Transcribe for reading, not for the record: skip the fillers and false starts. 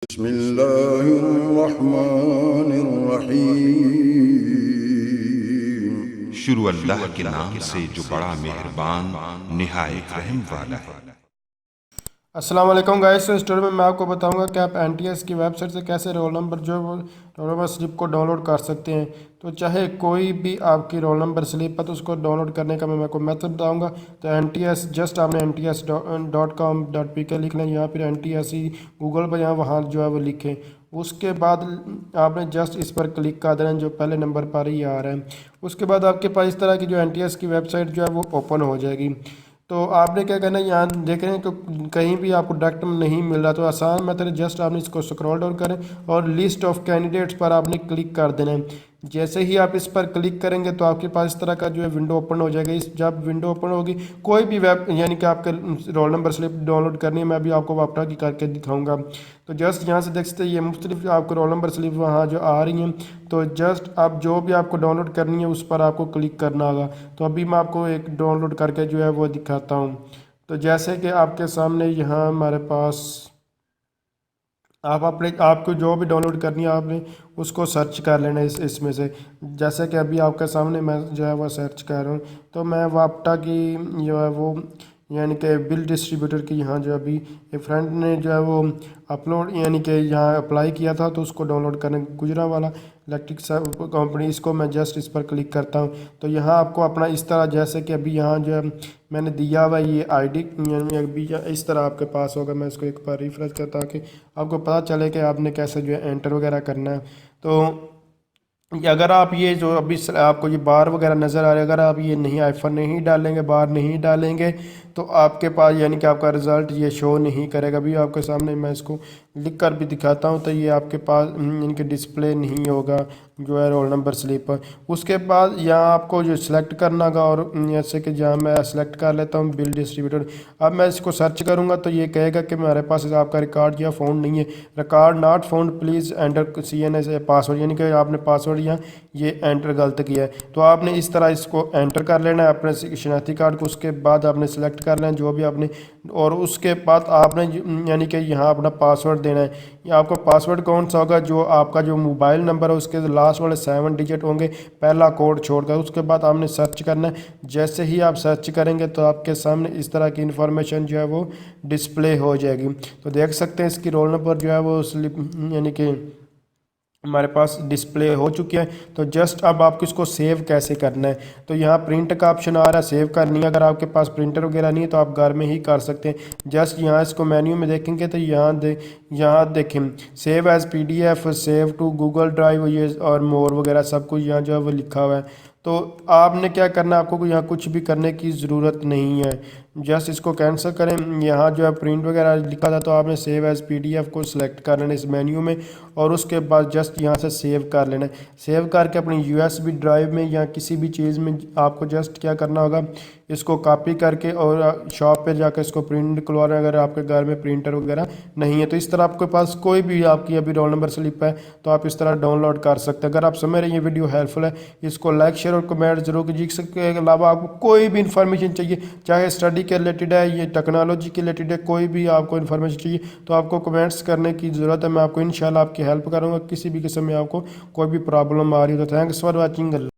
बिस्मिल्लाहिर्रहमानिर्रहीम। शुरू अल्लाह के नाम से जो बड़ा मेहरबान निहायत रहम वाला है। अस्सलाम वालेकुम गाइस। इस स्टोरी में मैं आपको बताऊंगा कि आप एनटीएस की वेबसाइट से कैसे roll number roll number slip को डाउनलोड कर सकते हैं। तो चाहे कोई भी आपकी रोल नंबर स्लिप है तो उसको डाउनलोड करने का मैं आपको मेथड बताऊंगा। तो एनटीएस जस्ट आपने NTS.com.pk लिख लें, यहाँ फिर NTS ही गूगल पर यहाँ वहाँ जो है वो लिखें। उसके बाद आपने जस्ट इस पर क्लिक कर देना है, जो पहले नंबर पर ही आ रहा है। उसके बाद आपके पास इस तरह की जो एनटीएस की वेबसाइट जो है वो ओपन हो जाएगी। तो आपने क्या करना है, यहाँ देख रहे हैं तो कहीं भी आपको डायरेक्ट नहीं मिल रहा, तो आसान मेथड है, जस्ट आपने इसको स्क्रॉल डाउन करें और लिस्ट ऑफ कैंडिडेट्स पर आपने क्लिक कर देना है। जैसे ही आप इस पर क्लिक करेंगे तो आपके पास इस तरह का जो है विंडो ओपन हो जाएगा। इस जब विंडो ओपन होगी, कोई भी वेब यानी कि आपके रोल नंबर स्लिप डाउनलोड करनी है, मैं अभी आपको वापटा की करके दिखाऊंगा। तो जस्ट यहाँ से देख सकते हैं ये मुख्तलिफ आपको रोल नंबर स्लिप वहाँ जो आ रही हैं। तो जस्ट आप जो भी आपको डाउनलोड करनी है उस पर आपको क्लिक करना होगा। तो अभी मैं आपको एक डाउनलोड करके जो है वो दिखाता हूँ। तो जैसे कि आपके सामने यहाँ हमारे पास आपको जो भी डाउनलोड करनी है आपने उसको सर्च कर लेना इसमें से। जैसे कि अभी आपके सामने मैं जो है वो सर्च कर रहा हूँ, तो मैं वापटा की जो है वो यानी कि बिल डिस्ट्रीब्यूटर की यहाँ जो अभी एक फ्रेंड ने जो है वो अपलोड यानी कि यहाँ अप्लाई किया था, तो उसको डाउनलोड करने गुजरा वाला इलेक्ट्रिक कंपनी, इसको मैं जस्ट इस पर क्लिक करता हूँ। तो यहाँ आपको अपना इस तरह जैसे कि अभी यहाँ जो है मैंने दिया हुआ ये आईडी यानी अभी इस तरह आपके पास होगा। मैं इसको एक बार रिफ्रेश करता ताकि आपको पता चले कि आपने कैसे जो है एंटर वगैरह करना है। तो अगर आप ये जो अभी आपको ये बार वगैरह नज़र आ रहा है, अगर आप ये नहीं आईफोन नहीं डालेंगे, बार नहीं डालेंगे, तो आपके पास यानी कि आपका रिज़ल्ट ये शो नहीं करेगा। अभी आपके सामने मैं इसको लिख कर भी दिखाता हूँ, तो ये आपके पास इनके डिस्प्ले नहीं होगा जो है रोल नंबर स्लिप। उसके बाद यहाँ आपको जो सिलेक्ट करना होगा, और जैसे कि जहाँ मैं सेलेक्ट कर लेता हूँ बिल डिस्ट्रीब्यूटर। अब मैं इसको सर्च करूँगा तो ये कहेगा कि मेरे पास आपका रिकॉर्ड या फाउंड नहीं है, record not found, please enter CNS password, यानी कि आपने पासवर्ड या ये एंटर गलत किया है। तो आपने इस तरह इसको एंटर कर लेना है अपने शनाख्ती कार्ड को। उसके बाद आपने सेलेक्ट कर लेना जो भी आपने, और उसके बाद आपने यानी कि यहाँ अपना पासवर्ड देना है। ये आपका पासवर्ड कौन सा होगा, जो आपका जो मोबाइल नंबर है उसके लास्ट वाले 7 डिजिट होंगे, पहला कोड छोड़कर। उसके बाद आपने सर्च करना है। जैसे ही आप सर्च करेंगे तो आपके सामने इस तरह की इन्फॉर्मेशन जो है वो डिस्प्ले हो जाएगी। तो देख सकते हैं इसकी रोल नंबर जो है वो स्लिप यानी कि हमारे पास डिस्प्ले हो चुकी है। तो जस्ट अब आपको इसको सेव कैसे करना है, तो यहाँ प्रिंट का ऑप्शन आ रहा है, सेव करनी है। अगर आपके पास प्रिंटर वगैरह नहीं है तो आप घर में ही कर सकते हैं। जस्ट यहाँ इसको मेन्यू में देखेंगे तो यहाँ देखें save as PDF, save to Google drive, ये और मोर वगैरह सब कुछ यहाँ जो है वो लिखा हुआ है। तो आपने क्या करना है, आपको यहाँ कुछ भी करने की ज़रूरत नहीं है। जस्ट इसको कैंसिल करें। यहाँ जो है प्रिंट वगैरह लिखा था, तो आपने सेव एज PDF को सिलेक्ट कर लेना इस मेन्यू में, और उसके बाद जस्ट यहाँ से सेव कर लेना है। सेव करके अपनी USB ड्राइव में या किसी भी चीज़ में आपको जस्ट क्या करना होगा, इसको कॉपी करके और शॉप पे जाकर इसको प्रिंट निकलवाना है, अगर आपके घर में प्रिंटर वगैरह नहीं है। तो इस तरह आपके पास कोई भी आपकी अभी रोल नंबर स्लिप है तो आप इस तरह डाउनलोड कर सकते हैं। अगर आप समझ रहे हैं ये वीडियो हेल्पफुल है, इसको लाइक शेयर और कमेंट जरूर कीजिए। इसके अलावा आपको कोई भी इन्फॉर्मेशन चाहिए, चाहे स्टडी के रिलेटेड है, ये टेक्नोलॉजी के रिलेटेड है, कोई भी आपको इन्फॉर्मेशन चाहिए तो आपको कमेंट्स करने की ज़रूरत है। मैं आपको इंशाल्लाह आपकी हेल्प करूँगा किसी भी किस्म में आपको कोई भी प्रॉब्लम आ रही हो तो। Thanks for watching.